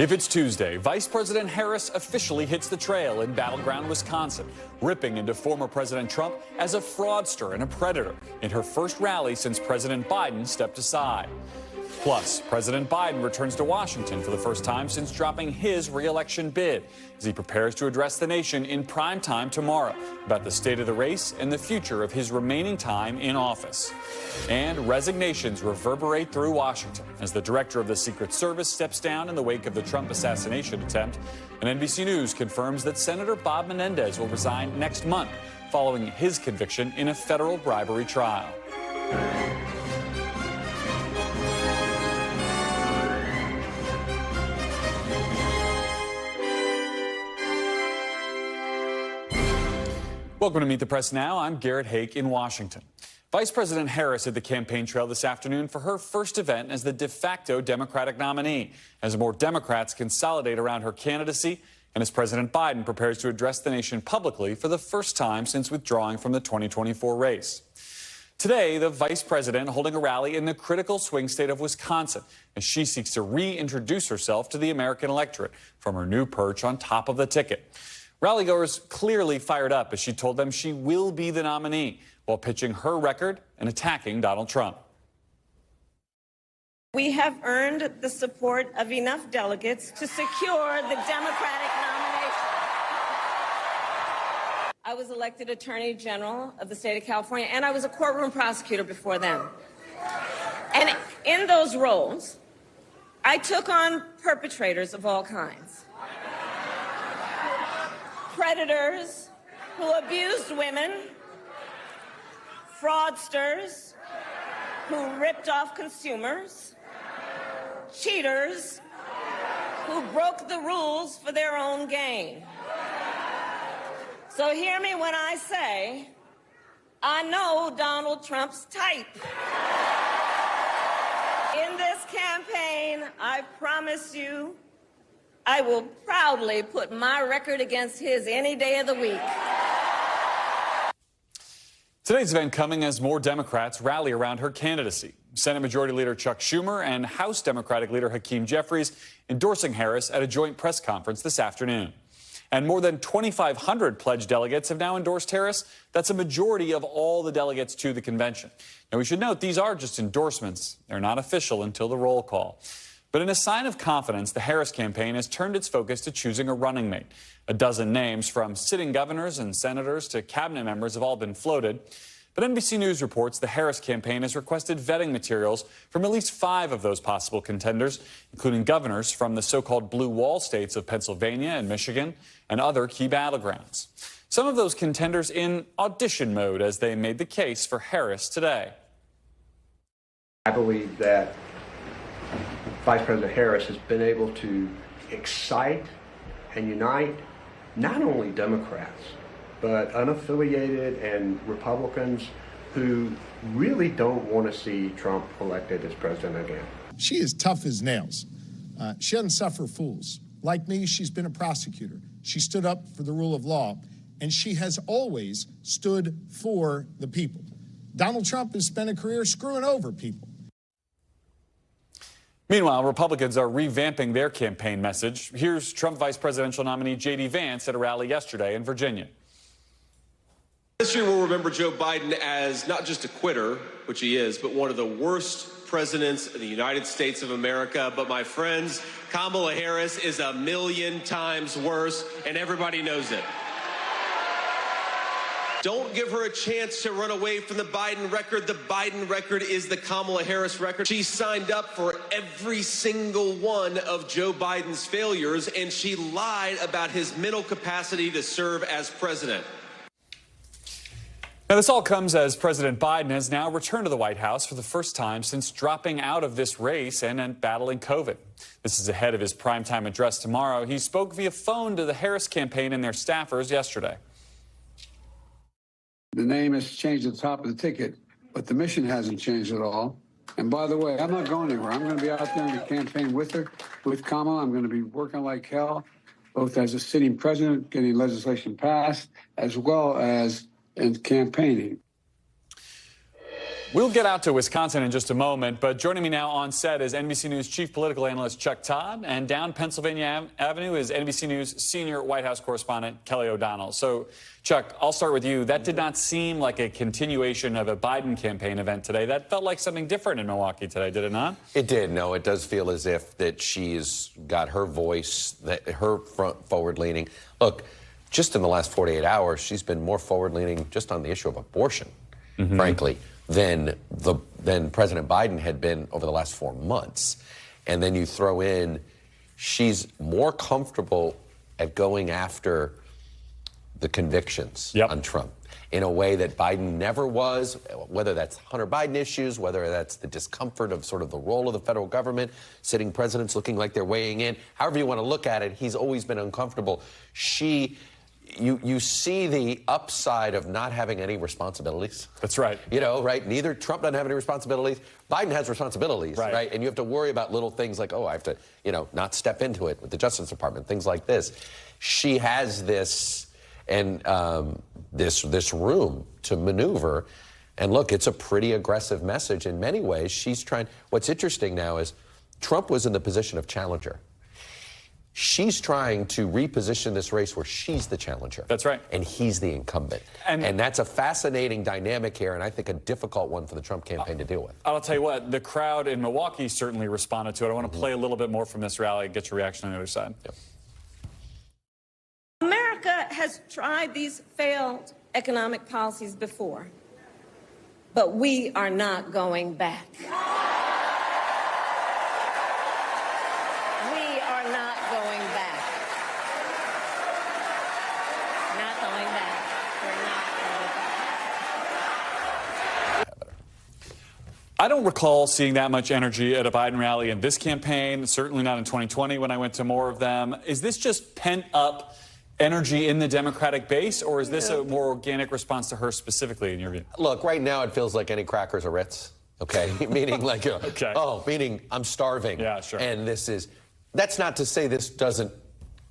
If it's Tuesday, Vice President Harris officially hits the trail in battleground Wisconsin, ripping into former President Trump as a fraudster and a predator in her first rally since President Biden stepped aside. Plus, President Biden returns to Washington for the first time since dropping his re-election bid as he prepares to address the nation in prime time tomorrow about the state of the race and the future of his remaining time in office. And resignations reverberate through Washington as the director of the Secret Service steps down in the wake of the Trump assassination attempt. And NBC News confirms that Senator Bob Menendez will resign next month following his conviction in a federal bribery trial. Welcome to Meet the Press Now. I'm Garrett Hake in Washington. Vice President Harris hit the campaign trail this afternoon for her first event as the de facto Democratic nominee, as more Democrats consolidate around her candidacy and as President Biden prepares to address the nation publicly for the first time since withdrawing from the 2024 race. Today, the vice president holding a rally in the critical swing state of Wisconsin as she seeks to reintroduce herself to the American electorate from her new perch on top of the ticket. Rallygoers clearly fired up as she told them she will be the nominee while pitching her record and attacking Donald Trump. We have earned the support of enough delegates to secure the Democratic nomination. I was elected Attorney General of the state of California, and I was a courtroom prosecutor before then. And in those roles, I took on perpetrators of all kinds. Predators who abused women, fraudsters who ripped off consumers, cheaters who broke the rules for their own gain. So hear me when I say, I know Donald Trump's type. In this campaign, I promise you, I will proudly put my record against his any day of the week. Today's event coming as more Democrats rally around her candidacy. Senate Majority Leader Chuck Schumer and House Democratic Leader Hakeem Jeffries endorsing Harris at a joint press conference this afternoon. And more than 2,500 pledged delegates have now endorsed Harris. That's a majority of all the delegates to the convention. Now, we should note these are just endorsements. They're not official until the roll call. But in a sign of confidence, the Harris campaign has turned its focus to choosing a running mate. A dozen names from sitting governors and senators to cabinet members have all been floated. But NBC News reports the Harris campaign has requested vetting materials from at least 5 of those possible contenders, including governors from the so-called blue wall states of Pennsylvania and Michigan and other key battlegrounds. Some of those contenders in audition mode as they made the case for Harris today. I believe that Vice President Harris has been able to excite and unite not only Democrats, but unaffiliated and Republicans who really don't want to see Trump elected as president again. She is tough as nails. She doesn't suffer fools. Like me, she's been a prosecutor. She stood up for the rule of law, and she has always stood for the people. Donald Trump has spent a career screwing over people. Meanwhile, Republicans are revamping their campaign message. Here's Trump vice presidential nominee J.D. Vance at a rally yesterday in Virginia. This year we'll remember Joe Biden as not just a quitter, which he is, but one of the worst presidents in the United States of America. But my friends, Kamala Harris is 1,000,000 times worse, and everybody knows it. Don't give her a chance to run away from the Biden record. The Biden record is the Kamala Harris record. She signed up for every single one of Joe Biden's failures, and she lied about his mental capacity to serve as president. Now, this all comes as President Biden has now returned to the White House for the first time since dropping out of this race and battling COVID. This is ahead of his primetime address tomorrow. He spoke via phone to the Harris campaign and their staffers yesterday. The name has changed at the top of the ticket, but the mission hasn't changed at all. And by the way, I'm not going anywhere. I'm going to be out there in the campaign with her, with Kamala. I'm going to be working like hell, both as a sitting president, getting legislation passed, as well as in campaigning. We'll get out to Wisconsin in just a moment, but joining me now on set is NBC News chief political analyst Chuck Todd, and down Pennsylvania Avenue is NBC News senior White House correspondent Kelly O'Donnell. So, Chuck, I'll start with you. That did not seem like a continuation of a Biden campaign event today. That felt like something different in Milwaukee today, did it not? It did. No, it does feel as if that she's got her voice, that her forward-leaning. Look, just in the last 48 hours, she's been more forward-leaning just on the issue of abortion, frankly, than President Biden had been over the last 4 months. And then you throw in, she's more comfortable at going after the convictions on Trump in a way that Biden never was, whether that's Hunter Biden issues, whether that's the discomfort of sort of the role of the federal government, sitting presidents looking like they're weighing in. However you want to look at it, he's always been uncomfortable. You see the upside of not having any responsibilities. That's right. You know, right? Neither Trump doesn't have any responsibilities. Biden has responsibilities, right? And you have to worry about little things like, oh, I have to, you know, not step into it with the Justice Department, things like this. She has this and this room to maneuver. And look, it's a pretty aggressive message in many ways. She's trying. What's interesting now is Trump was in the position of challenger. She's trying to reposition this race where she's the challenger. That's right. And he's the incumbent. And that's a fascinating dynamic here, and I think a difficult one for the Trump campaign to deal with. I'll tell you what, the crowd in Milwaukee certainly responded to it. I want to play a little bit more from this rally and get your reaction on the other side. Yep. America has tried these failed economic policies before, but we are not going back. I don't recall seeing that much energy at a Biden rally in this campaign, certainly not in 2020 when I went to more of them. Is this just pent-up energy in the Democratic base, or is this a more organic response to her specifically, in your view? Look, right now it feels like any crackers or Ritz, okay? Meaning like, meaning I'm starving. Yeah, sure. And that's not to say this doesn't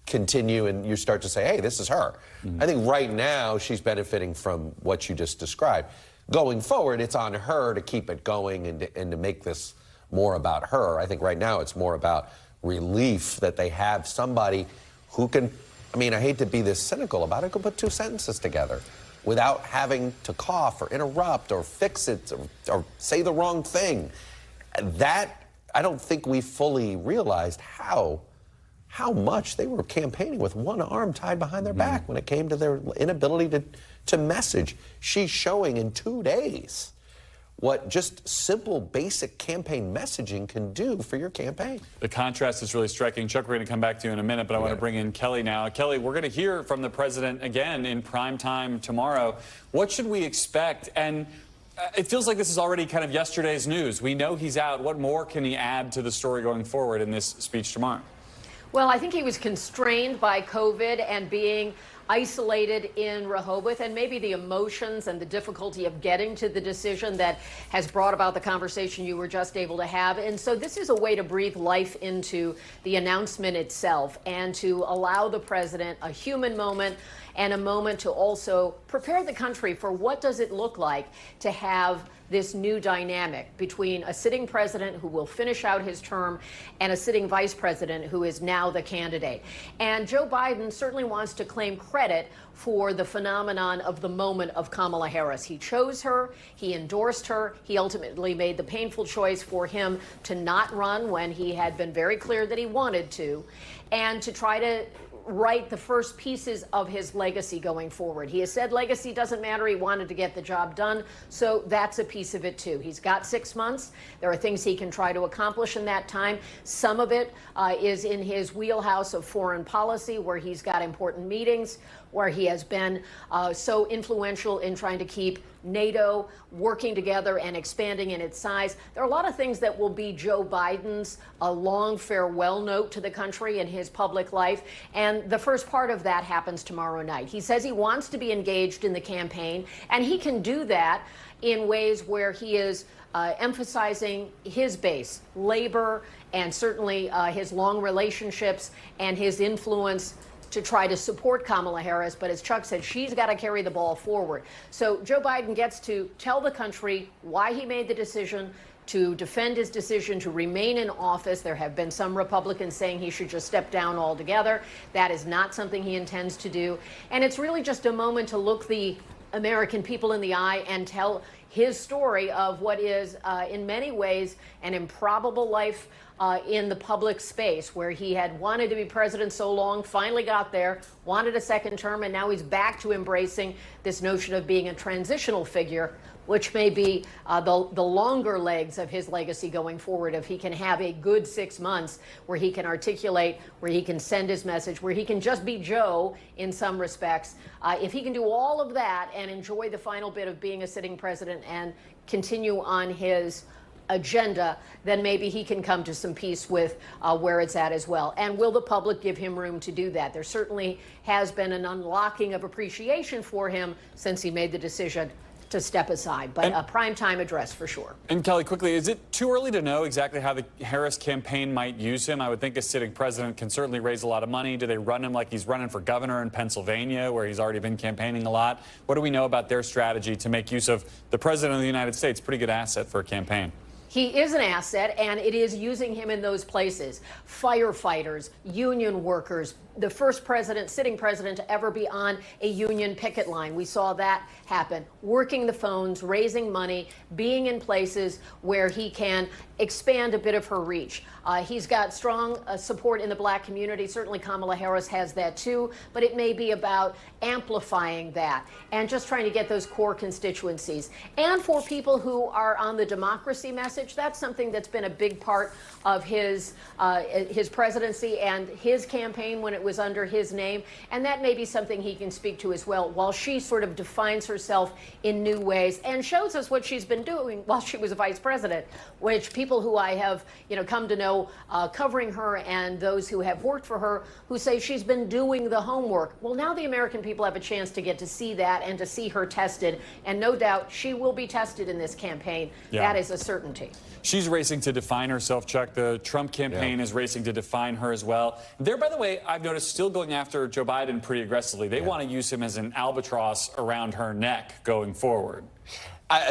continue and you start to say, hey, this is her. I think right now she's benefiting from what you just described. Going forward, it's on her to keep it going and to make this more about her. I think right now it's more about relief that they have somebody who can, I mean, I hate to be this cynical about it, could put 2 sentences together without having to cough or interrupt or fix it or say the wrong thing. That, I don't think we fully realized how much they were campaigning with one arm tied behind their back when it came to their inability to message. She's showing in 2 days what just simple, basic campaign messaging can do for your campaign. The contrast is really striking. Chuck, we're going to come back to you in a minute, but I want to bring in Kelly now. Kelly, we're going to hear from the president again in prime time tomorrow. What should we expect? And it feels like this is already kind of yesterday's news. We know he's out. What more can he add to the story going forward in this speech tomorrow? Well, I think he was constrained by COVID and being isolated in Rehoboth, and maybe the emotions and the difficulty of getting to the decision that has brought about the conversation you were just able to have. And so this is a way to breathe life into the announcement itself and to allow the president a human moment and a moment to also prepare the country for what does it look like to have this new dynamic between a sitting president who will finish out his term and a sitting vice president who is now the candidate. And Joe Biden certainly wants to claim credit for the phenomenon of the moment of Kamala Harris. He chose her, he endorsed her, he ultimately made the painful choice for him to not run when he had been very clear that he wanted to, and to try to write the first pieces of his legacy going forward. He has said legacy doesn't matter. He wanted to get the job done. So that's a piece of it, too. He's got 6 months. There are things he can try to accomplish in that time. Some of it is in his wheelhouse of foreign policy, where he's got important meetings, where he has been so influential in trying to keep NATO working together and expanding in its size. There are a lot of things that will be Joe Biden's long farewell note to the country in his public life. And the first part of that happens tomorrow night. He says he wants to be engaged in the campaign, and he can do that in ways where he is emphasizing his base, labor, and certainly his long relationships and his influence to try to support Kamala Harris, but as Chuck said, she's got to carry the ball forward. So Joe Biden gets to tell the country why he made the decision to defend his decision to remain in office. There have been some Republicans saying he should just step down altogether. That is not something he intends to do. And it's really just a moment to look the American people in the eye and tell his story of what is, in many ways, an improbable life in the public space, where he had wanted to be president so long, finally got there, wanted a second term, and now he's back to embracing this notion of being a transitional figure, which may be the longer legs of his legacy going forward, if he can have a good 6 months where he can articulate, where he can send his message, where he can just be Joe in some respects. If he can do all of that and enjoy the final bit of being a sitting president and continue on his agenda, then maybe he can come to some peace with where it's at as well. And will the public give him room to do that? There certainly has been an unlocking of appreciation for him since he made the decision to step aside, but a primetime address for sure. And Kelly, quickly, is it too early to know exactly how the Harris campaign might use him? I would think a sitting president can certainly raise a lot of money. Do they run him like he's running for governor in Pennsylvania, where he's already been campaigning a lot? What do we know about their strategy to make use of the president of the United States? Pretty good asset for a campaign. He is an asset, and it is using him in those places. Firefighters, union workers, the first president, sitting president, to ever be on a union picket line. We saw that happen. Working the phones, raising money, being in places where he can expand a bit of her reach. He's got strong support in the black community. Certainly Kamala Harris has that too, but it may be about amplifying that and just trying to get those core constituencies. And for people who are on the democracy message, that's something that's been a big part of his presidency and his campaign when it was under his name, and that may be something he can speak to as well, while she sort of defines herself in new ways and shows us what she's been doing while she was a vice president, which people who I have come to know covering her and those who have worked for her who say she's been doing the homework. Well, now the American people have a chance to get to see that and to see her tested, and no doubt she will be tested in this campaign. Yeah. That is a certainty. She's racing to define herself, Chuck. The Trump campaign is racing to define her as well. They're, by the way, I've noticed, still going after Joe Biden pretty aggressively. They want to use him as an albatross around her neck going forward.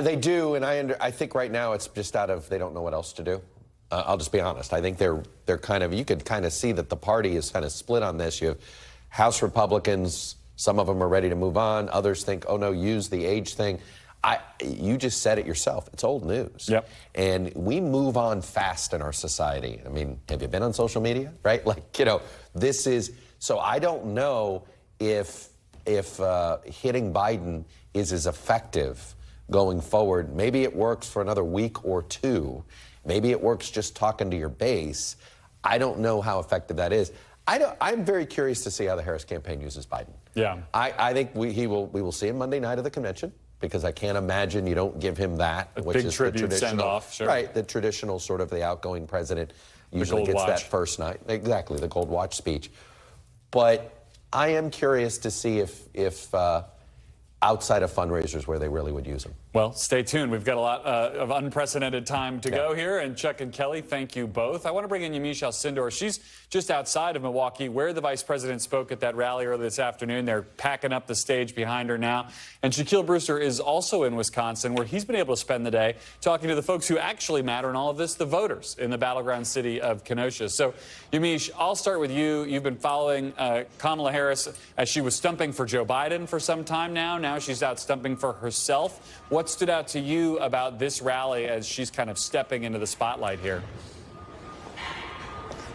They do, and I think right now it's just out of they don't know what else to do. I'll just be honest. I think they're kind of, you could kind of see that the party is kind of split on this. You have House Republicans, some of them are ready to move on. Others think, oh no, use the age thing. You just said it yourself. It's old news. Yep. And we move on fast in our society. I mean, have you been on social media? Right? Like, this is, so I don't know if hitting Biden is as effective going forward. Maybe it works for another week or two. Maybe it works just talking to your base. I don't know how effective that is. I'm very curious to see how the Harris campaign uses Biden. Yeah. I think we will see him Monday night at the convention, because I can't imagine you don't give him that, which is the traditional send-off, sure. Right, the traditional sort of the outgoing president usually gets that first night. Exactly, the gold watch speech. But I am curious to see if outside of fundraisers where they really would use them. Well, stay tuned. We've got a lot of unprecedented time to go here. And Chuck and Kelly, thank you both. I want to bring in Yamiche Alcindor. She's just outside of Milwaukee, where the vice president spoke at that rally earlier this afternoon. They're packing up the stage behind her now. And Cheatle Brewster is also in Wisconsin, where he's been able to spend the day talking to the folks who actually matter in all of this, the voters in the battleground city of Kenosha. So, Yamiche, I'll start with you. You've been following Kamala Harris as she was stumping for Joe Biden for some time now. Now she's out stumping for herself. What stood out to you about this rally as she's kind of stepping into the spotlight here?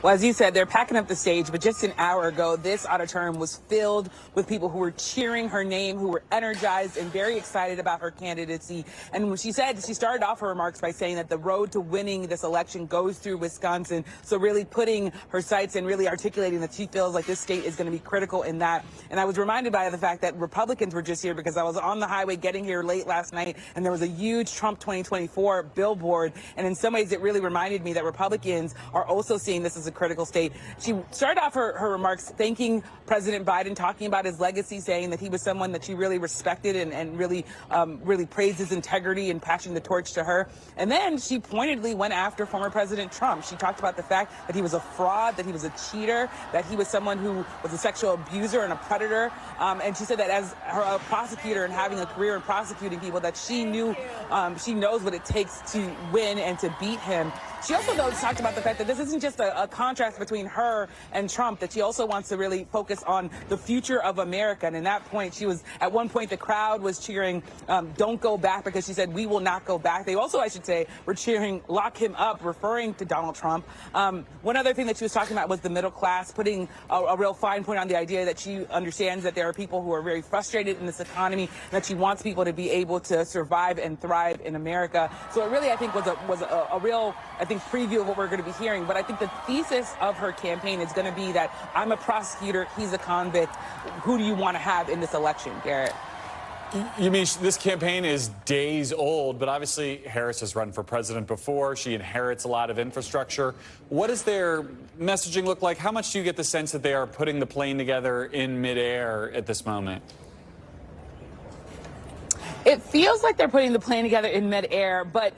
Well, as you said, they're packing up the stage, but just an hour ago, this auditorium was filled with people who were cheering her name, who were energized and very excited about her candidacy. And when she started off her remarks by saying that the road to winning this election goes through Wisconsin. So really putting her sights and really articulating that she feels like this state is going to be critical in that. And I was reminded by the fact that Republicans were just here, because I was on the highway getting here late last night, and there was a huge Trump 2024 billboard. And in some ways, it really reminded me that Republicans are also seeing this as is a critical state. She started off her remarks thanking President Biden, talking about his legacy, saying that he was someone that she really respected and really praised his integrity and passing the torch to her. And then she pointedly went after former President Trump. She talked about the fact that he was a fraud, that he was a cheater, that he was someone who was a sexual abuser and a predator. And she said that as a prosecutor and having a career in prosecuting people, that she knows what it takes to win and to beat him. She also, though, talked about the fact that this isn't just a contrast between her and Trump, that she also wants to really focus on the future of America. And in that point, at one point, the crowd was cheering, don't go back, because she said, we will not go back. They also, I should say, were cheering, lock him up, referring to Donald Trump. One other thing that she was talking about was the middle class, putting a real fine point on the idea that she understands that there are people who are very frustrated in this economy, and that she wants people to be able to survive and thrive in America. So it really, I think, was a real, preview of what we're going to be hearing. But I think the thesis of her campaign is going to be that I'm a prosecutor, he's a convict. Who do you want to have in this election, Garrett? You mean this campaign is days old, but obviously Harris has run for president before. She inherits a lot of infrastructure. What does their messaging look like? How much do you get the sense that they are putting the plane together in midair at this moment? It feels like they're putting the plane together in midair, but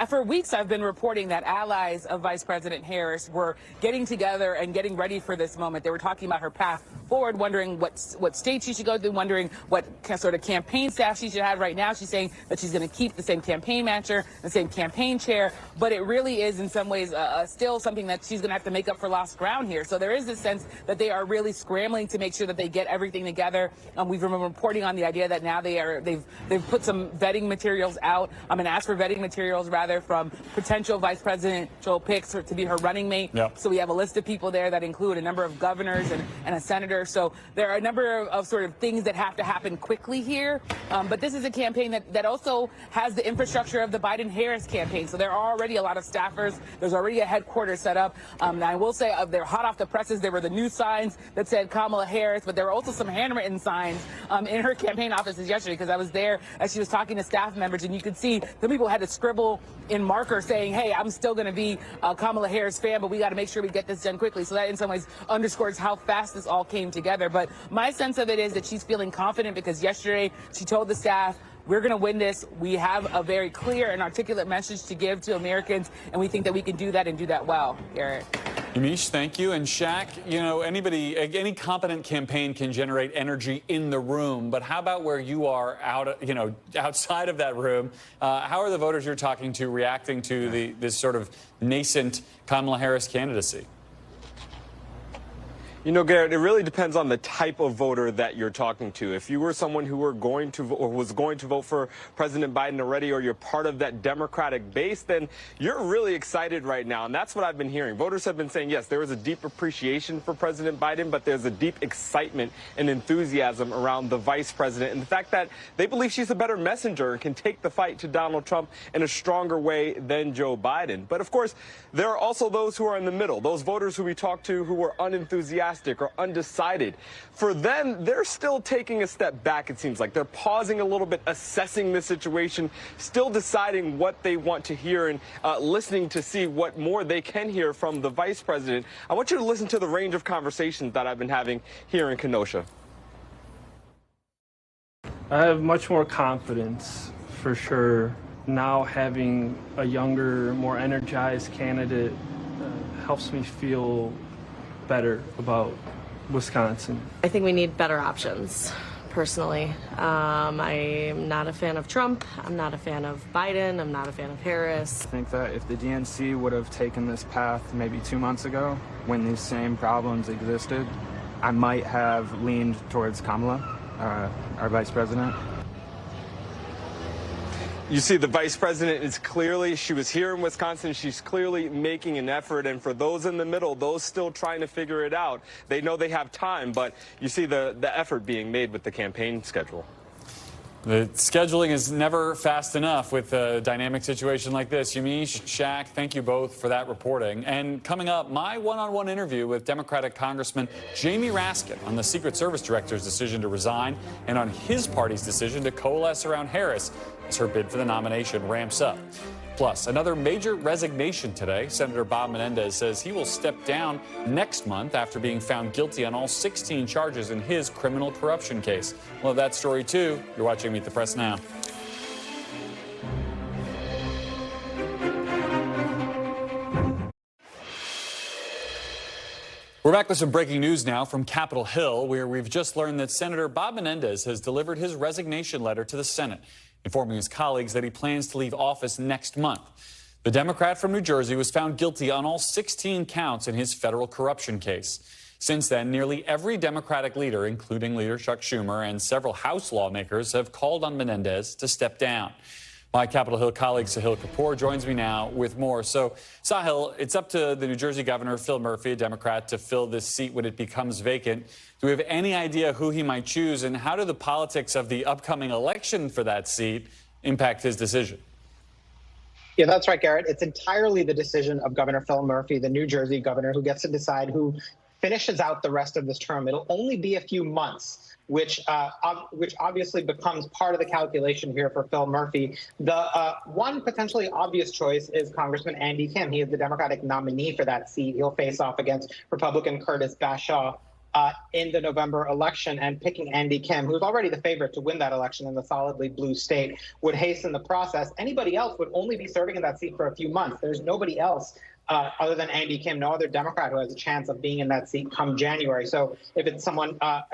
for weeks I've been reporting that allies of Vice President Harris were getting together and getting ready for this moment. They were talking about her path forward, wondering what state she should go to, wondering what sort of campaign staff she should have. Right now, she's saying that she's going to keep the same campaign manager, the same campaign chair, but it really is in some ways still something that she's going to have to make up for lost ground here. So there is this sense that they are really scrambling to make sure that they get everything together. We've been reporting on the idea that now they've put some vetting materials out. I'm going to ask for vetting materials, rather, from potential vice presidential picks to be her running mate. Yep. So we have a list of people there that include a number of governors and a senator. So there are a number of sort of things that have to happen quickly here. But this is a campaign that also has the infrastructure of the Biden-Harris campaign. So there are already a lot of staffers. There's already a headquarters set up. And I will say they're hot off the presses. There were the news signs that said Kamala Harris, but there were also some handwritten signs in her campaign offices yesterday, because I was there as she was talking to staff members, and you could see some people had to scribble in marker saying, hey, I'm still going to be a Kamala Harris fan, but we got to make sure we get this done quickly. So that in some ways underscores how fast this all came together. But my sense of it is that she's feeling confident, because yesterday she told the staff, we're going to win this. We have a very clear and articulate message to give to Americans, and we think that we can do that and do that well. Garrett. Yamiche, thank you. And Shaq, any competent campaign can generate energy in the room, but how about where you are outside of that room? How are the voters you're talking to reacting to this sort of nascent Kamala Harris candidacy? You know, Garrett, it really depends on the type of voter that you're talking to. If you were someone who was going to vote for President Biden already, or you're part of that Democratic base, then you're really excited right now. And that's what I've been hearing. Voters have been saying, yes, there is a deep appreciation for President Biden, but there's a deep excitement and enthusiasm around the vice president, and the fact that they believe she's a better messenger and can take the fight to Donald Trump in a stronger way than Joe Biden. But of course, there are also those who are in the middle, those voters who we talked to who were unenthusiastic or undecided. For them, they're still taking a step back, it seems like. They're pausing a little bit, assessing the situation, still deciding what they want to hear, and listening to see what more they can hear from the vice president. I want you to listen to the range of conversations that I've been having here in Kenosha. I have much more confidence, for sure. Now having a younger, more energized candidate helps me feel better about Wisconsin. I think we need better options, personally. I'm not a fan of Trump. I'm not a fan of Biden. I'm not a fan of Harris. I think that if the DNC would have taken this path maybe 2 months ago, when these same problems existed, I might have leaned towards Kamala, our vice president. You see, the vice president is clearly, she was here in Wisconsin, she's clearly making an effort. And for those in the middle, those still trying to figure it out, they know they have time, but you see the effort being made with the campaign schedule. The scheduling is never fast enough with a dynamic situation like this. Yamiche, Shaq, thank you both for that reporting. And coming up, my one-on-one interview with Democratic Congressman Jamie Raskin on the Secret Service Director's decision to resign and on his party's decision to coalesce around Harris as her bid for the nomination ramps up. Plus, another major resignation today. Senator Bob Menendez says he will step down next month after being found guilty on all 16 charges in his criminal corruption case. Well, that story too. You're watching Meet the Press now. We're back with some breaking news now from Capitol Hill, where we've just learned that Senator Bob Menendez has delivered his resignation letter to the Senate, informing his colleagues that he plans to leave office next month. The Democrat from New Jersey was found guilty on all 16 counts in his federal corruption case. Since then, nearly every Democratic leader, including Leader Chuck Schumer and several House lawmakers, have called on Menendez to step down. My Capitol Hill colleague Sahil Kapoor joins me now with more. So, Sahil, it's up to the New Jersey governor, Phil Murphy, a Democrat, to fill this seat when it becomes vacant. Do we have any idea who he might choose, and how do the politics of the upcoming election for that seat impact his decision? Yeah, that's right, Garrett. It's entirely the decision of Governor Phil Murphy, the New Jersey governor, who gets to decide who finishes out the rest of this term. It'll only be a few months, which obviously becomes part of the calculation here for Phil Murphy. The one potentially obvious choice is Congressman Andy Kim. He is the Democratic nominee for that seat. He'll face off against Republican Curtis Bashaw in the November election, and picking Andy Kim, who's already the favorite to win that election in the solidly blue state, would hasten the process. Anybody else would only be serving in that seat for a few months. There's nobody else other than Andy Kim, no other Democrat who has a chance of being in that seat come January. So if it's someone, a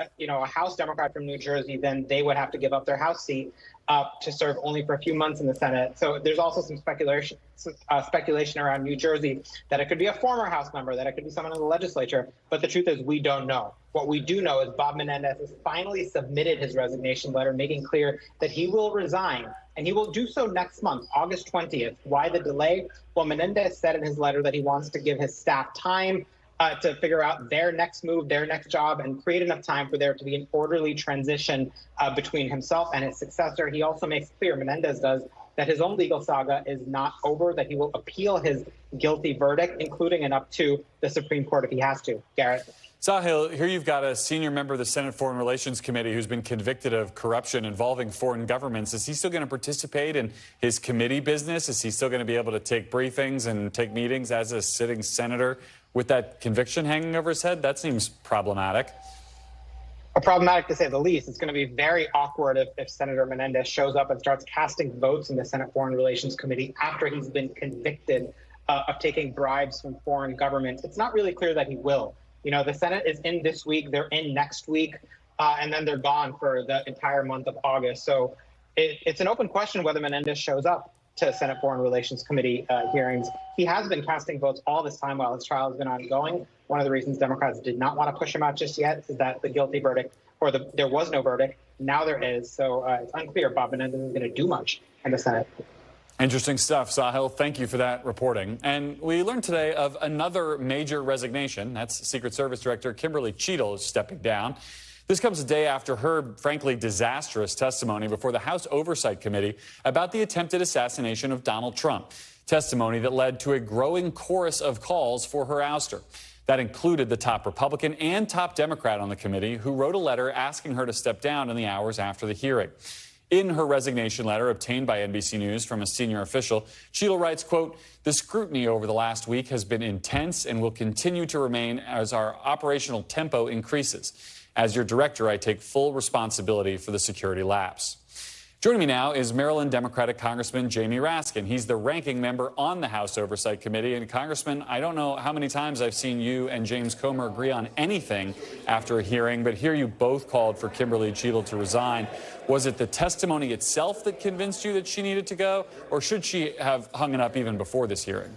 House Democrat from New Jersey, then they would have to give up their House seat to serve only for a few months in the Senate. So there's also some speculation around New Jersey that it could be a former House member, that it could be someone in the legislature. But the truth is, we don't know. What we do know is Bob Menendez has finally submitted his resignation letter, making clear that he will resign. And he will do so next month, August 20th. Why the delay? Well, Menendez said in his letter that he wants to give his staff time to figure out their next move, their next job, and create enough time for there to be an orderly transition between himself and his successor. He also makes clear, Menendez does, that his own legal saga is not over, that he will appeal his guilty verdict, including and up to the Supreme Court if he has to. Garrett. Sahil, here you've got a senior member of the Senate Foreign Relations Committee who's been convicted of corruption involving foreign governments. Is he still going to participate in his committee business? Is he still going to be able to take briefings and take meetings as a sitting senator with that conviction hanging over his head? That seems problematic. Problematic to say the least. It's going to be very awkward if Senator Menendez shows up and starts casting votes in the Senate Foreign Relations Committee after he's been convicted of taking bribes from foreign governments. It's not really clear that he will. You know, the Senate is in this week, they're in next week, and then they're gone for the entire month of August. So it's an open question whether Menendez shows up to Senate Foreign Relations Committee hearings. He has been casting votes all this time while his trial has been ongoing. One of the reasons Democrats did not want to push him out just yet is that the guilty verdict, or there was no verdict. Now there is. So it's unclear if Bob Menendez is going to do much in the Senate. Interesting stuff, Sahil. Thank you for that reporting. And we learned today of another major resignation. That's Secret Service Director Kimberly Cheatle is stepping down. This comes a day after her, frankly, disastrous testimony before the House Oversight Committee about the attempted assassination of Donald Trump, testimony that led to a growing chorus of calls for her ouster. That included the top Republican and top Democrat on the committee, who wrote a letter asking her to step down in the hours after the hearing. In her resignation letter obtained by NBC News from a senior official, Cheatle writes, quote, "The scrutiny over the last week has been intense and will continue to remain as our operational tempo increases. As your director, I take full responsibility for the security lapse." Joining me now is Maryland Democratic Congressman Jamie Raskin. He's the ranking member on the House Oversight Committee. And Congressman, I don't know how many times I've seen you and James Comer agree on anything after a hearing, but here you both called for Kimberly Cheatle to resign. Was it the testimony itself that convinced you that she needed to go, or should she have hung it up even before this hearing?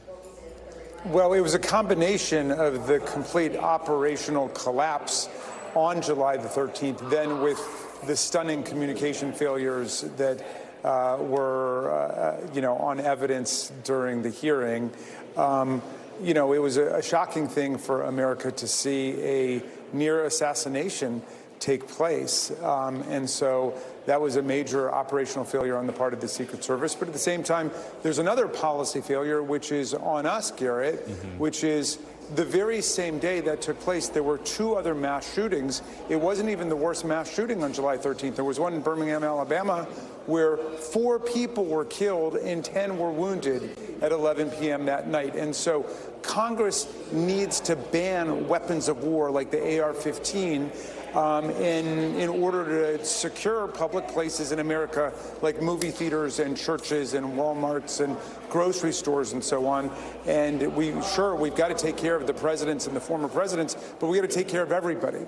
Well, it was a combination of the complete operational collapse on July the 13th, then with the stunning communication failures that were, on evidence during the hearing. It was a shocking thing for America to see a near assassination take place. And so That was a major operational failure on the part of the Secret Service. But at the same time, there's another policy failure, which is on us, Garrett, which is the very same day that took place, there were 2 other mass shootings. It wasn't even the worst mass shooting on July 13th. There was one in Birmingham, Alabama, where 4 people were killed and 10 were wounded at 11 p.m. that night. And so Congress needs to ban weapons of war like the AR-15 in order to secure public places in America like movie theaters and churches and Walmarts and grocery stores and so on. And we've got to take care of the presidents and the former presidents, but we got to take care of everybody.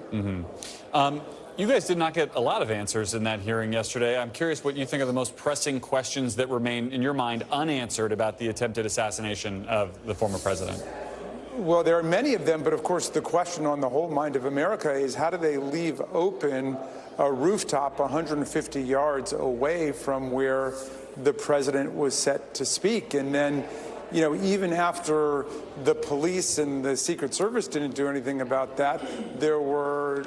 You guys did not get a lot of answers in that hearing yesterday. I'm curious what you think are the most pressing questions that remain, in your mind, unanswered about the attempted assassination of the former president. Well, there are many of them, but of course the question on the whole mind of America is how do they leave open a rooftop 150 yards away from where the president was set to speak? And then, you know, even after the police and the Secret Service didn't do anything about that, there were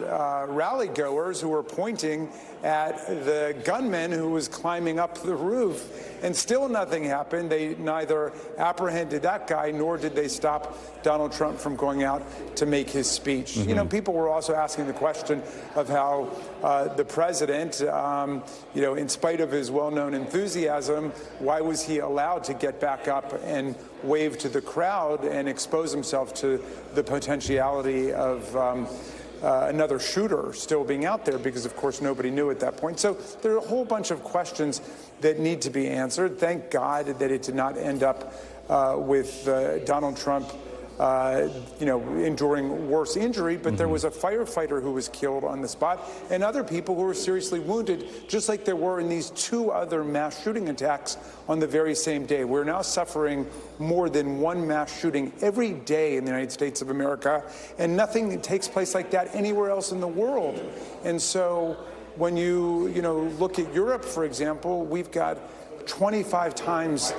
rally goers who were pointing at the gunman who was climbing up the roof, and still nothing happened. They neither apprehended that guy nor did they stop Donald Trump from going out to make his speech. You know, people were also asking the question of how the president, you know, in spite of his well-known enthusiasm, why was he allowed to get back up and wave to the crowd and expose himself to the potentiality of another shooter still being out there, because of course nobody knew at that point. So there are a whole bunch of questions that need to be answered. Thank God that it did not end up with Donald Trump you know, enduring worse injury, but there was a firefighter who was killed on the spot and other people who were seriously wounded, just like there were in these 2 other mass shooting attacks on the very same day. We're now suffering more than 1 mass shooting every day in the United States of America, and nothing takes place like that anywhere else in the world. And so when you look at Europe, for example, we've got 25 times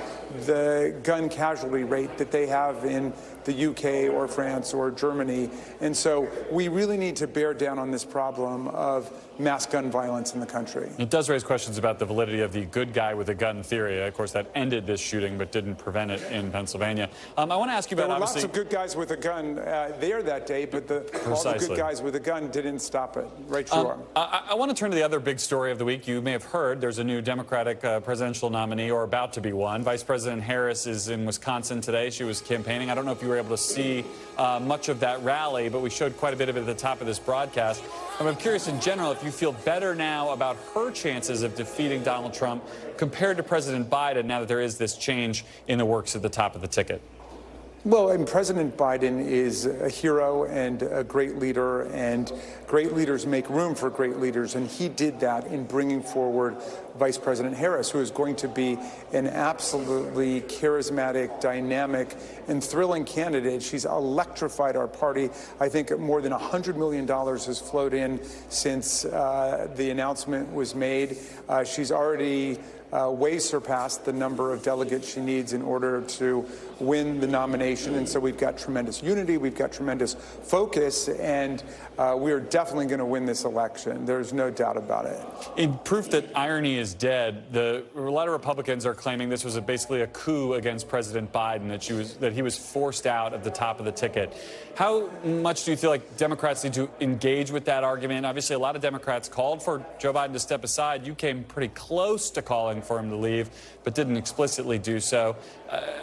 the gun casualty rate that they have in the UK or France or Germany. And so we really need to bear down on this problem of mass gun violence in the country. It does raise questions about the validity of the good guy with a gun theory. Of course, that ended this shooting but didn't prevent it in Pennsylvania. I want to ask you about, there were lots of good guys with a gun there that day, but all the good guys with a gun didn't stop it. Right, sure. I want to turn to the other big story of the week. You may have heard there's a new Democratic presidential nominee, or about to be one. Vice President Harris is in Wisconsin today. She was campaigning. I don't know if you were able to see much of that rally, but we showed quite a bit of it at the top of this broadcast. And I'm curious in general if you feel better now about her chances of defeating Donald Trump compared to President Biden now that there is this change in the works at the top of the ticket. Well, and President Biden is a hero and a great leader, and great leaders make room for great leaders, and he did that in bringing forward Vice President Harris, who is going to be an absolutely charismatic, dynamic, and thrilling candidate. She's electrified our party. I think more than $100 million has flowed in since the announcement was made. She's already way surpassed the number of delegates she needs in order to win the nomination. And so we've got tremendous unity, we've got tremendous focus, and we are definitely going to win this election. There's no doubt about it. In proof that irony is dead, a lot of Republicans are claiming this was basically a coup against President Biden, that he was forced out at the top of the ticket. How much do you feel like Democrats need to engage with that argument? Obviously, a lot of Democrats called for Joe Biden to step aside. You came pretty close to calling for him to leave, but didn't explicitly do so.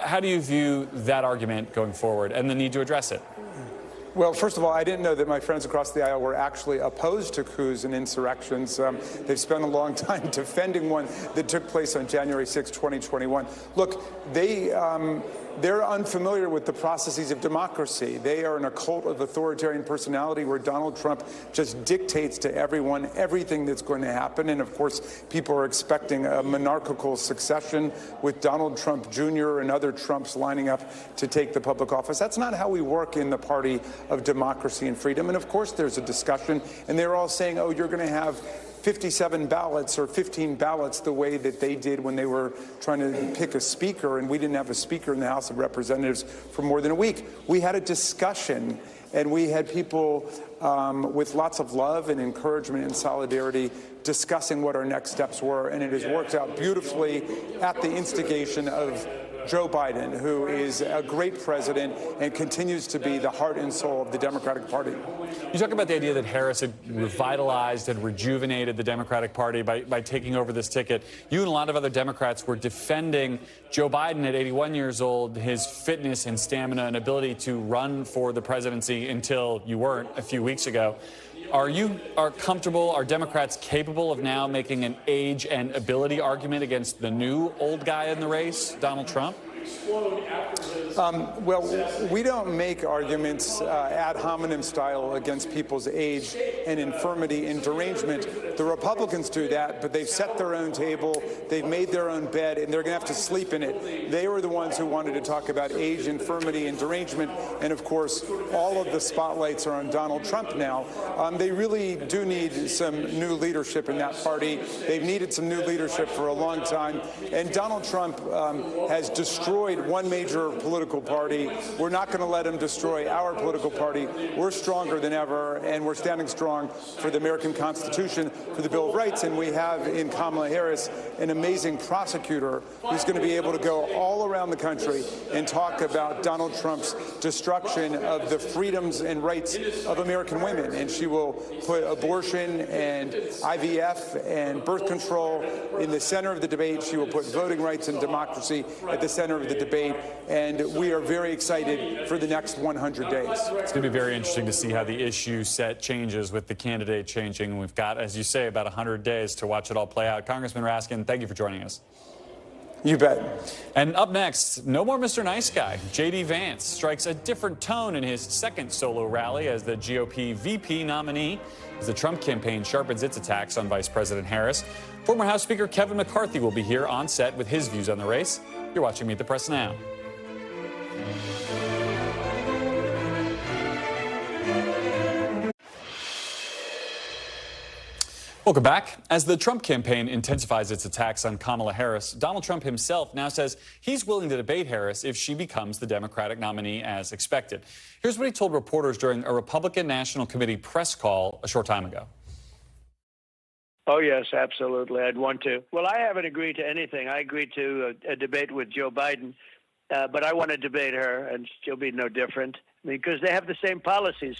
How do you view that argument going forward and the need to address it? Well, first of all, I didn't know that my friends across the aisle were actually opposed to coups and insurrections. They've spent a long time defending one that took place on January 6, 2021. Look, they're unfamiliar with the processes of democracy. They are in a cult of authoritarian personality where Donald Trump just dictates to everyone everything that's going to happen. And of course, people are expecting a monarchical succession with Donald Trump Jr. and other Trumps lining up to take the public office. That's not how we work in the party of democracy and freedom. And of course, there's a discussion, and they're all saying, oh, you're going to have 57 ballots or 15 ballots the way that they did when they were trying to pick a speaker, and we didn't have a speaker in the House of Representatives for more than a week. We had a discussion, and we had people with lots of love and encouragement and solidarity discussing what our next steps were, and it has worked out beautifully at the instigation of Joe Biden, who is a great president and continues to be the heart and soul of the Democratic Party. You talk about the idea that Harris had revitalized and rejuvenated the Democratic Party by taking over this ticket. You and a lot of other Democrats were defending Joe Biden at 81 years old, his fitness and stamina and ability to run for the presidency until you weren't a few weeks ago. Are Democrats capable of now making an age and ability argument against the new old guy in the race, Donald Trump? Well, we don't make arguments ad hominem style against people's age and infirmity and derangement. The Republicans do that, but they've set their own table, they've made their own bed, and they're going to have to sleep in it. They were the ones who wanted to talk about age, infirmity, and derangement, and of course, all of the spotlights are on Donald Trump now. They really do need some new leadership in that party. They've needed some new leadership for a long time, and Donald Trump has destroyed one major political party. We're not going to let him destroy our political party. We're stronger than ever, and we're standing strong for the American Constitution, for the Bill of Rights, and we have in Kamala Harris an amazing prosecutor who's going to be able to go all around the country and talk about Donald Trump's destruction of the freedoms and rights of American women. And she will put abortion and IVF and birth control in the center of the debate. She will put voting rights and democracy at the center of the debate, and we are very excited for the next 100 days. It's going to be very interesting to see how the issue set changes with the candidate changing. We've got, as you say, about 100 days to watch it all play out. Congressman Raskin, thank you for joining us. You bet. And up next, no more Mr. Nice Guy. J.D. Vance strikes a different tone in his second solo rally as the GOP VP nominee as the Trump campaign sharpens its attacks on Vice President Harris. Former House Speaker Kevin McCarthy will be here on set with his views on the race. You're watching Meet the Press Now. Welcome back. As the Trump campaign intensifies its attacks on Kamala Harris, Donald Trump himself now says he's willing to debate Harris if she becomes the Democratic nominee as expected. Here's what he told reporters during a Republican National Committee press call a short time ago. Oh, yes, absolutely. I'd want to. Well, I haven't agreed to anything. I agreed to a debate with Joe Biden, but I want to debate her, and she'll be no different because they have the same policies.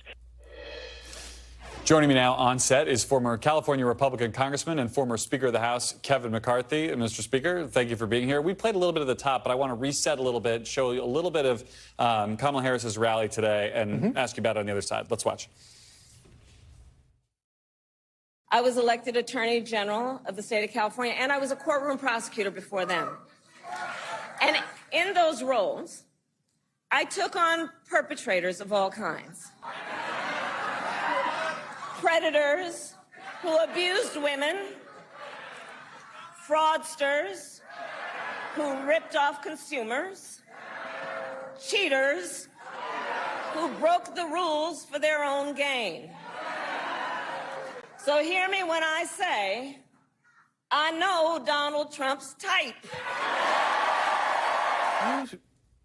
Joining me now on set is former California Republican Congressman and former Speaker of the House, Kevin McCarthy. Mr. Speaker, thank you for being here. We played a little bit at the top, but I want to reset a little bit, show you a little bit of Kamala Harris's rally today, and ask you about it on the other side. Let's watch. I was elected Attorney General of the state of California, and I was a courtroom prosecutor before then. And in those roles, I took on perpetrators of all kinds. Predators who abused women, fraudsters who ripped off consumers, cheaters who broke the rules for their own gain. So hear me when I say, I know Donald Trump's type.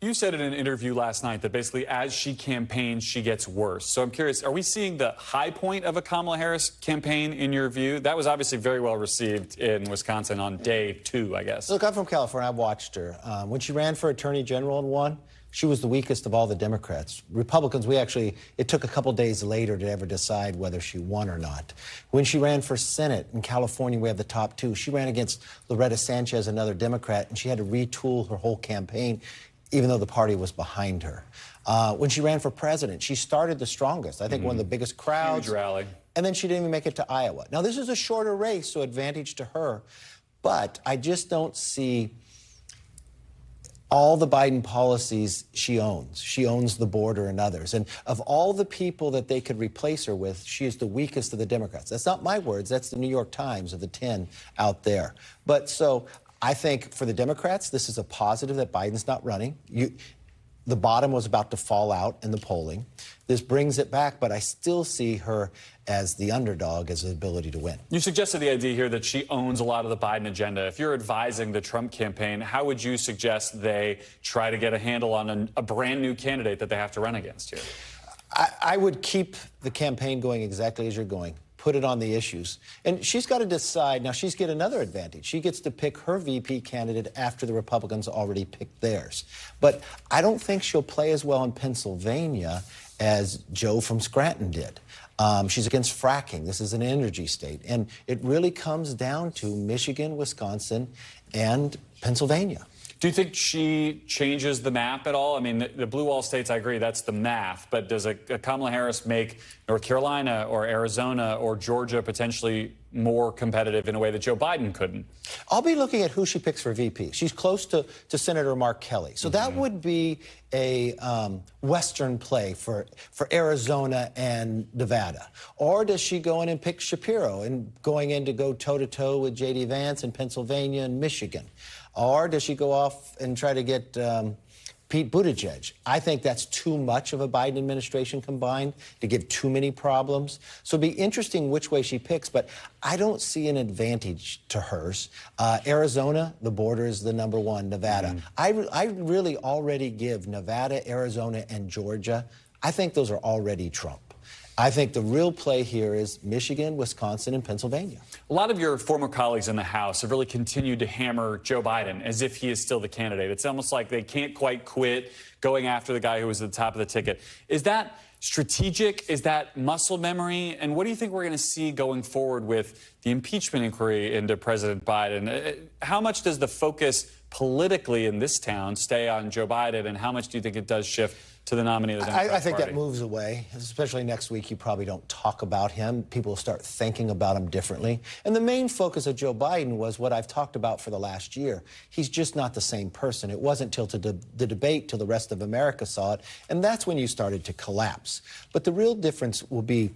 You said in an interview last night that basically as she campaigns, she gets worse. So I'm curious, are we seeing the high point of a Kamala Harris campaign in your view? That was obviously very well received in Wisconsin on day 2, I guess. Look, I'm from California. I watched her. When she ran for Attorney General and won, she was the weakest of all the Democrats. Republicans, it took a couple days later to ever decide whether she won or not. When she ran for Senate in California, we have the top 2. She ran against Loretta Sanchez, another Democrat, and she had to retool her whole campaign, even though the party was behind her. When she ran for president, she started the strongest. I think one of the biggest crowds. Huge rally. And then she didn't even make it to Iowa. Now, this is a shorter race, so advantage to her. But I just don't see all the Biden policies she owns. She owns the border and others. And of all the people that they could replace her with, she is the weakest of the Democrats. That's not my words. That's the New York Times of the 10 out there. But so I think for the Democrats, this is a positive that Biden's not running. the bottom was about to fall out in the polling. This brings it back, but I still see her as the underdog, as the ability to win. You suggested the idea here that she owns a lot of the Biden agenda. If you're advising the Trump campaign, how would you suggest they try to get a handle on a brand new candidate that they have to run against here? I would keep the campaign going exactly as you're going. Put it on the issues. And she's got to decide. Now, she's got another advantage. She gets to pick her VP candidate after the Republicans already picked theirs. But I don't think she'll play as well in Pennsylvania as Joe from Scranton did. She's against fracking. This is an energy state. And it really comes down to Michigan, Wisconsin, and Pennsylvania. Do you think she changes the map at all? I mean, the blue wall states, I agree, that's the math. But does a Kamala Harris make North Carolina or Arizona or Georgia potentially more competitive in a way that Joe Biden couldn't? I'll be looking at who she picks for VP. She's close to Senator Mark Kelly. So that would be a Western play for Arizona and Nevada. Or does she go in and pick Shapiro and going in to go toe-to-toe with J.D. Vance in Pennsylvania and Michigan? Or does she go off and try to get Pete Buttigieg? I think that's too much of a Biden administration combined to give too many problems. So it'd be interesting which way she picks, but I don't see an advantage to hers. Arizona, the border is the #1. Nevada. I really already give Nevada, Arizona, and Georgia. I think those are already Trump. I think the real play here is Michigan, Wisconsin, and Pennsylvania. A lot of your former colleagues in the House have really continued to hammer Joe Biden as if he is still the candidate. It's almost like they can't quite quit going after the guy who was at the top of the ticket. Is that strategic? Is that muscle memory? And what do you think we're going to see going forward with the impeachment inquiry into President Biden? How much does the focus politically in this town stay on Joe Biden, and how much do you think it does shift to the nominee of the Democratic I think Party? that moves away, especially next week. You probably don't talk about him. People will start thinking about him differently. And the main focus of Joe Biden was what I've talked about for the last year. He's just not the same person. It wasn't till the debate till the rest of America saw it, and that's when you started to collapse. But the real difference will be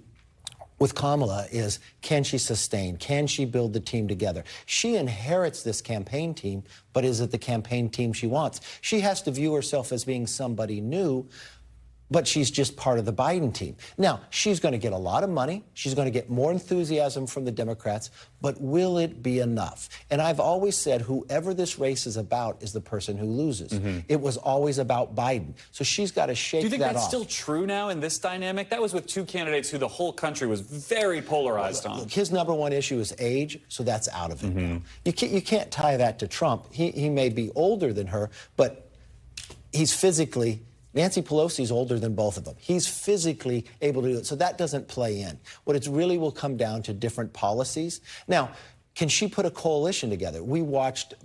with Kamala is, can she sustain? Can she build the team together? She inherits this campaign team, but is it the campaign team she wants? She has to view herself as being somebody new, but she's just part of the Biden team. Now, she's going to get a lot of money. She's going to get more enthusiasm from the Democrats, but will it be enough? And I've always said whoever this race is about is the person who loses. It was always about Biden. So she's got to shake that off. Do you think that's still true now in this dynamic? That was with two candidates who the whole country was very polarized on. Look, his #1 issue is age, so that's out of it now. You can't tie that to Trump. He may be older than her, but he's physically... Nancy Pelosi's older than both of them. He's physically able to do it, so that doesn't play in. What it really will come down to different policies. Now, can she put a coalition together? We watched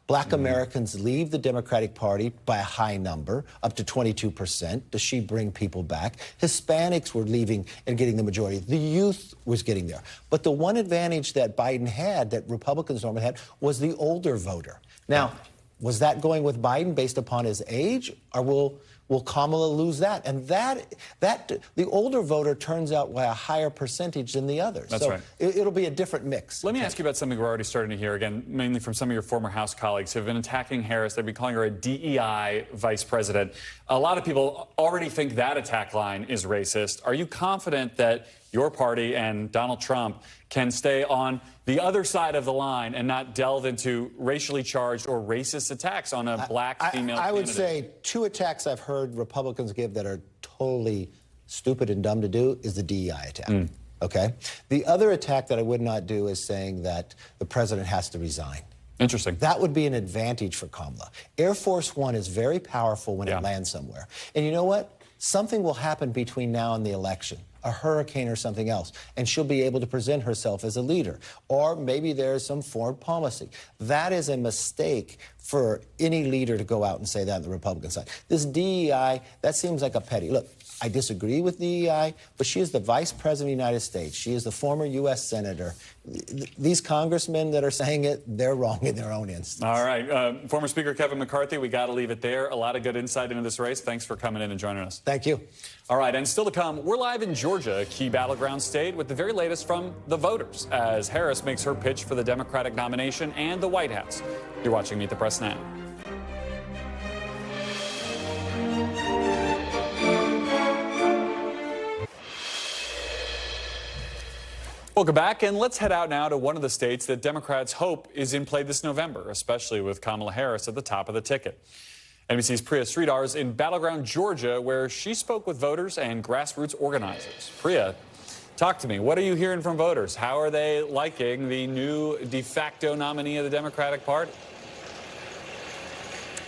black Americans leave the Democratic Party by a high number, up to 22%. Does she bring people back? Hispanics were leaving and getting the majority. The youth was getting there. But the one advantage that Biden had, that Republicans normally had, was the older voter. Now, was that going with Biden based upon his age, or will Kamala lose that? And that the older voter turns out by a higher percentage than the others. That's right. It'll be a different mix. Let me ask you about something we're already starting to hear, again, mainly from some of your former House colleagues who have been attacking Harris. They've been calling her a DEI vice president. A lot of people already think that attack line is racist. Are you confident that your party and Donald Trump can stay on the other side of the line and not delve into racially charged or racist attacks on a black female I would candidate? say two attacks I've heard Republicans give that are totally stupid and dumb to do is the DEI attack. Okay? The other attack that I would not do is saying that the president has to resign. Interesting. That would be an advantage for Kamala. Air Force One is very powerful when it lands somewhere. And you know what? Something will happen between now and the election. A hurricane or something else, and she'll be able to present herself as a leader. Or maybe there's some foreign policy. That is a mistake for any leader to go out and say that on the Republican side. This DEI, that seems like a petty. Look, I disagree with DEI, but she is the vice president of the United States. She is the former U.S. senator. These congressmen that are saying it, they're wrong in their own instance. All right. Former Speaker Kevin McCarthy, we got to leave it there. A lot of good insight into this race. Thanks for coming in and joining us. Thank you. All right. And still to come, we're live in Georgia, a key battleground state, with the very latest from the voters as Harris makes her pitch for the Democratic nomination and the White House. You're watching Meet the Press Now. Welcome back, and let's head out now to one of the states that Democrats hope is in play this November, especially with Kamala Harris at the top of the ticket. NBC's Priya Sridhar is in battleground Georgia, where she spoke with voters and grassroots organizers. Priya, talk to me. What are you hearing from voters? How are they liking the new de facto nominee of the Democratic Party?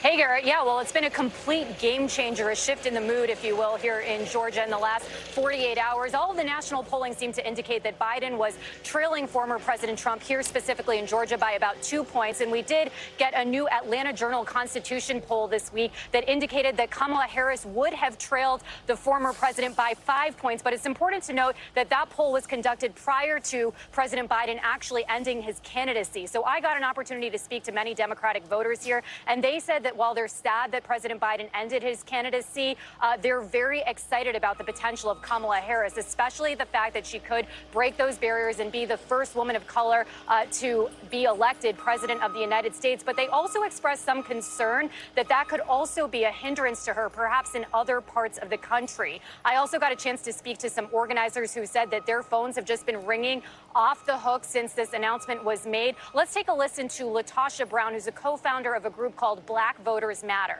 Hey, Garrett. Yeah, well, it's been a complete game changer, a shift in the mood, if you will, here in Georgia in the last 48 hours. All of the national polling seemed to indicate that Biden was trailing former President Trump here, specifically in Georgia, by about 2 points. And we did get a new Atlanta Journal-Constitution poll this week that indicated that Kamala Harris would have trailed the former president by 5 points. But it's important to note that that poll was conducted prior to President Biden actually ending his candidacy. So I got an opportunity to speak to many Democratic voters here, and they said that while they're sad that President Biden ended his candidacy, they're very excited about the potential of Kamala Harris, especially the fact that she could break those barriers and be the first woman of color to be elected president of the United States. But they also expressed some concern that that could also be a hindrance to her, perhaps in other parts of the country. I also got a chance to speak to some organizers who said that their phones have just been ringing off the hook since this announcement was made. Let's take a listen to Latasha Brown, who's a co-founder of a group called Black Voters Matter.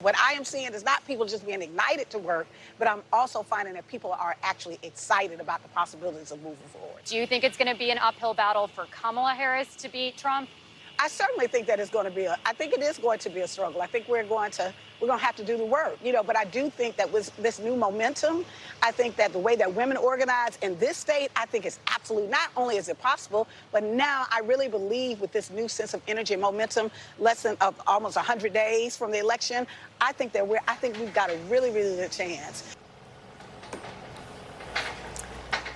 What I am seeing is not people just being ignited to work, but I'm also finding that people are actually excited about the possibilities of moving forward. Do you think it's going to be an uphill battle for Kamala Harris to beat Trump? I certainly think that it's going to be I think it is going to be a struggle. I think we're going to have to do the work, but I do think that with this new momentum, I think that the way that women organize in this state, I think it's absolute. Not only is it possible, but now I really believe with this new sense of energy and momentum, less than almost 100 days from the election, I think we've got a really, really good chance.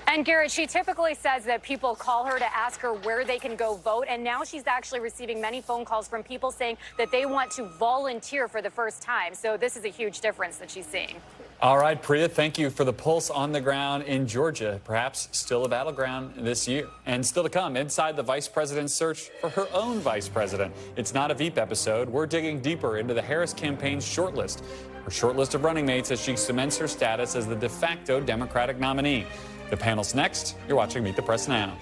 And Garrett, she typically says that people call her to ask her where they can go vote. And now she's actually receiving many phone calls from people saying that they want to volunteer for the first time. So this is a huge difference that she's seeing. All right, Priya, thank you for the pulse on the ground in Georgia, perhaps still a battleground this year. And still to come, inside the vice president's search for her own vice president. It's not a Veep episode. We're digging deeper into the Harris campaign's shortlist. Her shortlist of running mates as she cements her status as the de facto Democratic nominee. The panel's next. You're watching Meet the Press Now.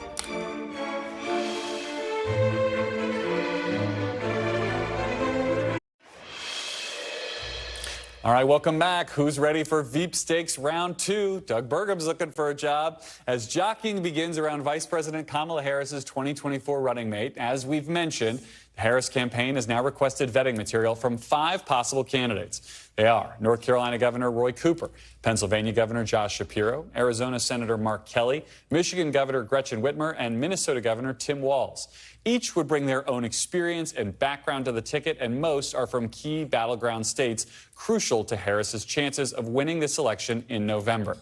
All right, welcome back. Who's ready for Veep Stakes Round 2? Doug Burgum's looking for a job. As jockeying begins around Vice President Kamala Harris's 2024 running mate, as we've mentioned, the Harris campaign has now requested vetting material from 5 possible candidates. They are North Carolina Governor Roy Cooper, Pennsylvania Governor Josh Shapiro, Arizona Senator Mark Kelly, Michigan Governor Gretchen Whitmer, and Minnesota Governor Tim Walz. Each would bring their own experience and background to the ticket, and most are from key battleground states crucial to Harris's chances of winning this election in November.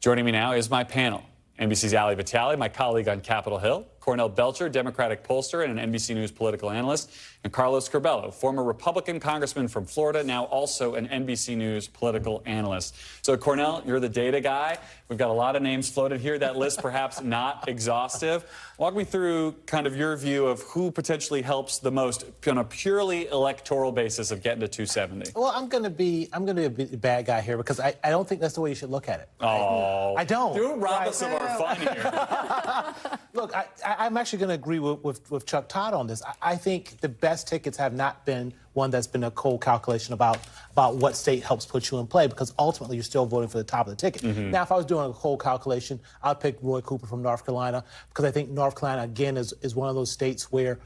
Joining me now is my panel. NBC's Ali Vitale, my colleague on Capitol Hill, Cornell Belcher, Democratic pollster and an NBC News political analyst, and Carlos Curbelo, former Republican congressman from Florida, now also an NBC News political analyst. So, Cornell, you're the data guy. We've got a lot of names floated here. That list perhaps not exhaustive. Walk me through kind of your view of who potentially helps the most on a purely electoral basis of getting to 270. Well, I'm going to be the bad guy here because I don't think that's the way you should look at it. Oh, I don't. Don't rob us of our fun here. Look, I'm actually going to agree with Chuck Todd on this. I think the best tickets have not been one that's been a cold calculation about what state helps put you in play, because ultimately you're still voting for the top of the ticket. Mm-hmm. Now, if I was doing a cold calculation, I'd pick Roy Cooper from North Carolina, because I think North Carolina, again, is one of those states where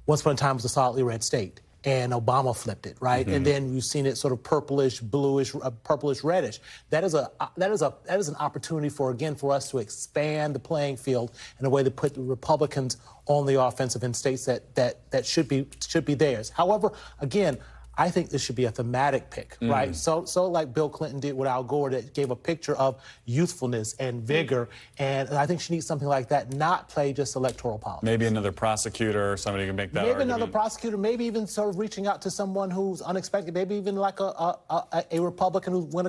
once upon a time was a solidly red state. And Obama flipped it, right? Mm-hmm. And then you've seen it sort of purplish, bluish, purplish, reddish. That is an opportunity for us to expand the playing field in a way to put the Republicans on the offensive in states that should be theirs. However, again, I think this should be a thematic pick, right? So like Bill Clinton did with Al Gore, that gave a picture of youthfulness and vigor, and I think she needs something like that, not play just electoral politics. Maybe another prosecutor or somebody can make that argument. Maybe another prosecutor, maybe even sort of reaching out to someone who's unexpected, maybe even like a Republican who went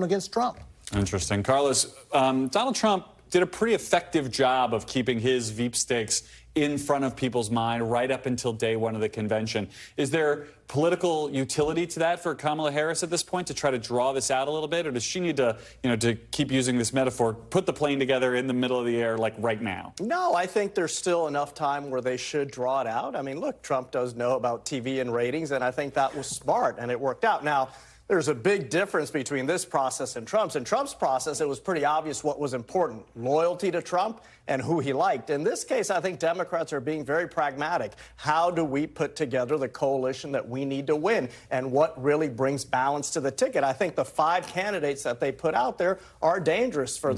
against Trump. Interesting. Carlos, Donald Trump did a pretty effective job of keeping his sweepstakes in front of people's mind right up until day one of the convention. Is there political utility to that for Kamala Harris at this point to try to draw this out a little bit, or does she need to, to keep using this metaphor, put the plane together in the middle of the air like right now? No, I think there's still enough time where they should draw it out. I mean, look, Trump does know about TV and ratings, and I think that was smart, and it worked out. Now, there's a big difference between this process and Trump's. In Trump's process, it was pretty obvious what was important: loyalty to Trump and who he liked. In this case, I think Democrats are being very pragmatic. How do we put together the coalition that we need to win, and what really brings balance to the ticket? I think the 5 candidates that they put out there are dangerous for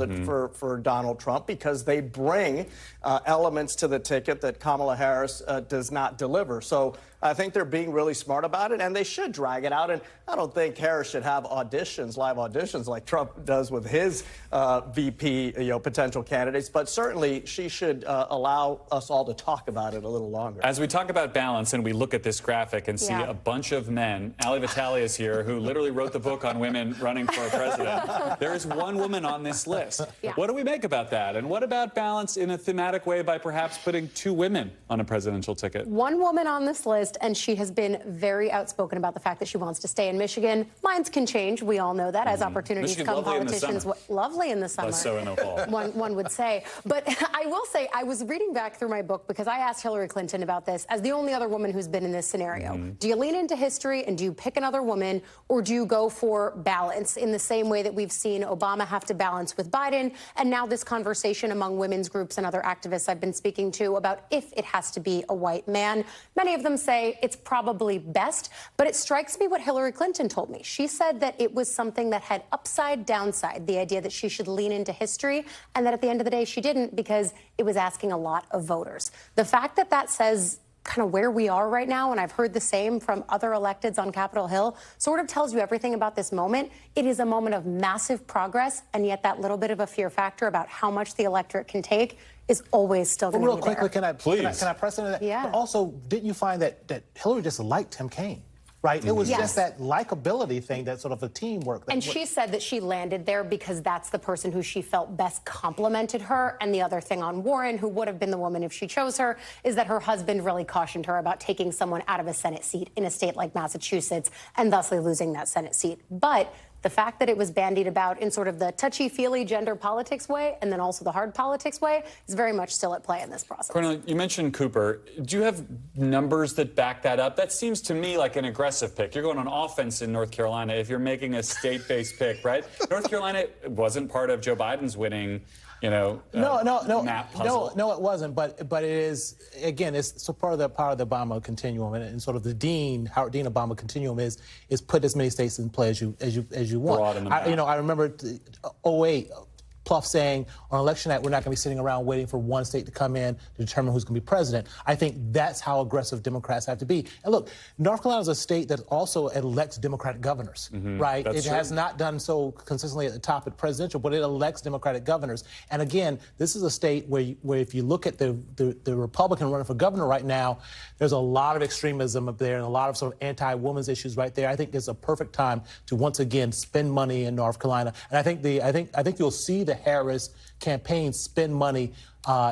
for Donald Trump, because they bring elements to the ticket that Kamala Harris does not deliver. So I think they're being really smart about it, and they should drag it out. And I don't think Harris should have auditions, live auditions, like Trump does with his VP, potential candidates. But certainly she should allow us all to talk about it a little longer. As we talk about balance and we look at this graphic and see a bunch of men, Ali Vitale is here, who literally wrote the book on women running for president. There is one woman on this list. What do we make about that? And what about balance in a thematic way by perhaps putting 2 women on a presidential ticket? One woman on this list, and she has been very outspoken about the fact that she wants to stay in Michigan. Minds can change. We all know that. As opportunities come, politicians lovely in the summer. Less so in the fall. One would say. But I will say, I was reading back through my book because I asked Hillary Clinton about this as the only other woman who's been in this scenario. Do you lean into history and do you pick another woman, or do you go for balance in the same way that we've seen Obama have to balance with Biden, and now this conversation among women's groups and other activists I've been speaking to about if it has to be a white man? Many of them say it's probably best, but it strikes me what Hillary Clinton told me. She said that it was something that had upside downside, the idea that she should lean into history, and that at the end of the day she didn't, because it was asking a lot of voters. The fact that that says kind of where we are right now, and I've heard the same from other electeds on Capitol Hill, sort of tells you everything about this moment. It is a moment of massive progress, and yet that little bit of a fear factor about how much the electorate can take is always still going to be there. Real quickly, can I press into that? Yeah. But also, didn't you find that Hillary just liked Tim Kaine? Right? It was just that likability thing, that sort of a teamwork. And she said that she landed there because that's the person who she felt best complimented her. And the other thing on Warren, who would have been the woman if she chose her, is that her husband really cautioned her about taking someone out of a Senate seat in a state like Massachusetts and thusly losing that Senate seat. But the fact that it was bandied about in sort of the touchy-feely gender politics way and then also the hard politics way is very much still at play in this process. Cornelia, you mentioned Cooper. Do you have numbers that back that up? That seems to me like an aggressive pick. You're going on offense in North Carolina if you're making a state-based pick, right? North Carolina wasn't part of Joe Biden's winning, map puzzle. No, it wasn't. But it is, again, it's so part of the Obama continuum, and sort of the Howard Dean Obama continuum is put as many states in play as you want. I remember 08. Pluff saying on election night, we're not going to be sitting around waiting for one state to come in to determine who's going to be president. I think that's how aggressive Democrats have to be. And look, North Carolina is a state that also elects Democratic governors, right? It has not done so consistently at the top at presidential, but it elects Democratic governors. And again, this is a state where if you look at the Republican running for governor right now, there's a lot of extremism up there and a lot of sort of anti-women's issues right there. I think it's a perfect time to once again spend money in North Carolina. And I think you'll see the Harris campaign spend money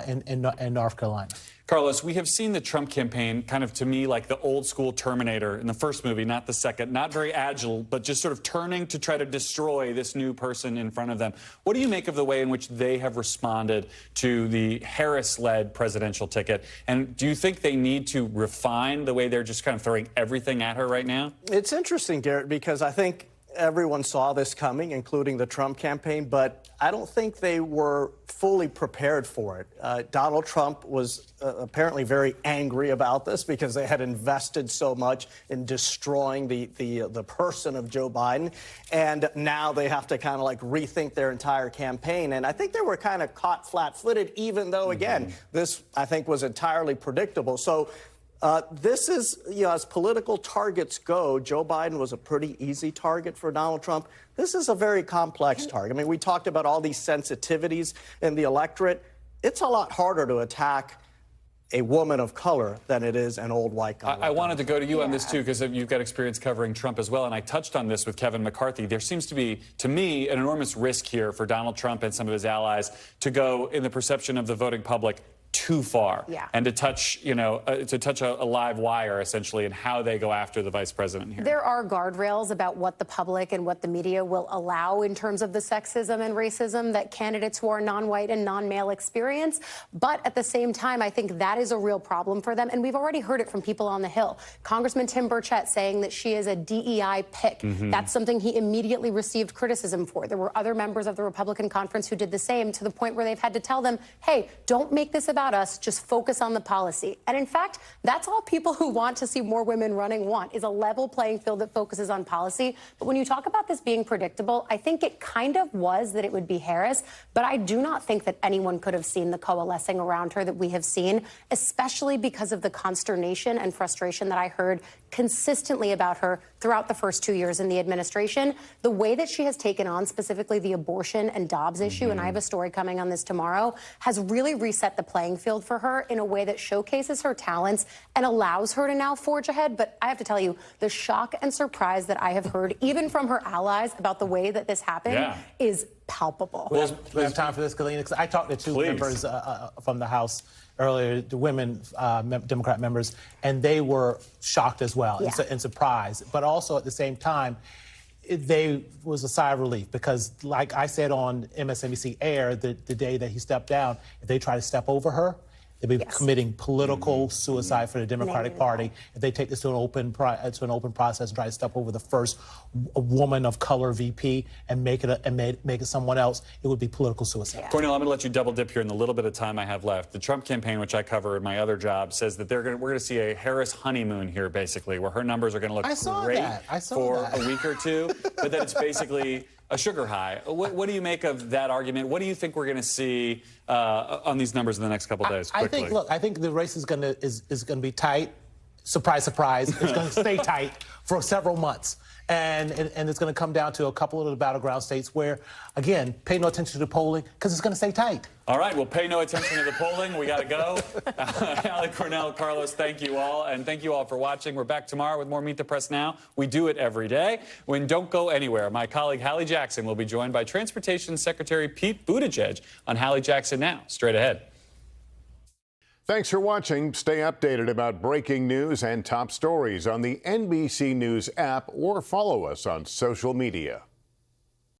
in North Carolina. Carlos, we have seen the Trump campaign kind of, to me, like the old school Terminator in the first movie, not the second, not very agile, but just sort of turning to try to destroy this new person in front of them. What do you make of the way in which they have responded to the Harris-led presidential ticket? And do you think they need to refine the way they're just kind of throwing everything at her right now? It's interesting, Garrett, because I think everyone saw this coming, including the Trump campaign, but I don't think they were fully prepared for it. Donald Trump was apparently very angry about this because they had invested so much in destroying the person of Joe Biden, and now they have to kind of like rethink their entire campaign. And I think they were kind of caught flat-footed, even though, again, this, I think, was entirely predictable. So this is, as political targets go, Joe Biden was a pretty easy target for Donald Trump. This is a very complex target. I mean, we talked about all these sensitivities in the electorate. It's a lot harder to attack a woman of color than it is an old white guy. I wanted to go to you on this, too, because you've got experience covering Trump as well, and I touched on this with Kevin McCarthy. There seems to be, to me, an enormous risk here for Donald Trump and some of his allies to go, in the perception of the voting public, too far, and to touch, a live wire, essentially, in how they go after the vice president here. There are guardrails about what the public and what the media will allow in terms of the sexism and racism that candidates who are non-white and non-male experience. But at the same time, I think that is a real problem for them. And we've already heard it from people on the Hill. Congressman Tim Burchett saying that she is a DEI pick. That's something he immediately received criticism for. There were other members of the Republican conference who did the same, to the point where they've had to tell them, hey, don't make this about us, just focus on the policy. And in fact, that's all people who want to see more women running want, is a level playing field that focuses on policy. But when you talk about this being predictable, I think it kind of was that it would be Harris, but I do not think that anyone could have seen the coalescing around her that we have seen, especially because of the consternation and frustration that I heard consistently about her throughout the first 2 years in the administration. The way that she has taken on specifically the abortion and Dobbs issue, and I have a story coming on this tomorrow, has really reset the playing field for her in a way that showcases her talents and allows her to now forge ahead. But I have to tell you, the shock and surprise that I have heard, even from her allies, about the way that this happened is palpable. We have time for this, Galina, because I talked to two members from the House earlier, the women Democrat members, and they were shocked as well and surprised. But also at the same time, they was a sigh of relief, because like I said on MSNBC Air the day that he stepped down, if they try to step over her, they'd be committing political suicide for the Democratic Party. If they take this to an open process and try to step over the first woman of color VP and make it someone else, it would be political suicide. Cornel, I'm going to let you double dip here in the little bit of time I have left. The Trump campaign, which I cover in my other job, says that we're going to see a Harris honeymoon here, basically, where her numbers are going to look great for a week or two, but then it's basically a sugar high. What do you make of that argument? What do you think we're going to see on these numbers in the next couple of days? Quickly. I think the race is going to be tight. Surprise, surprise. It's going to stay tight for several months. And it's going to come down to a couple of the battleground states where, again, pay no attention to the polling, because it's going to stay tight. All right, well, pay no attention to the polling. We got to go. Allie, Cornel, Carlos, thank you all. And thank you all for watching. We're back tomorrow with more Meet the Press Now. We do it every day. Don't go anywhere. My colleague Hallie Jackson will be joined by Transportation Secretary Pete Buttigieg on Hallie Jackson Now. Straight ahead. Thanks for watching. Stay updated about breaking news and top stories on the NBC News app, or follow us on social media.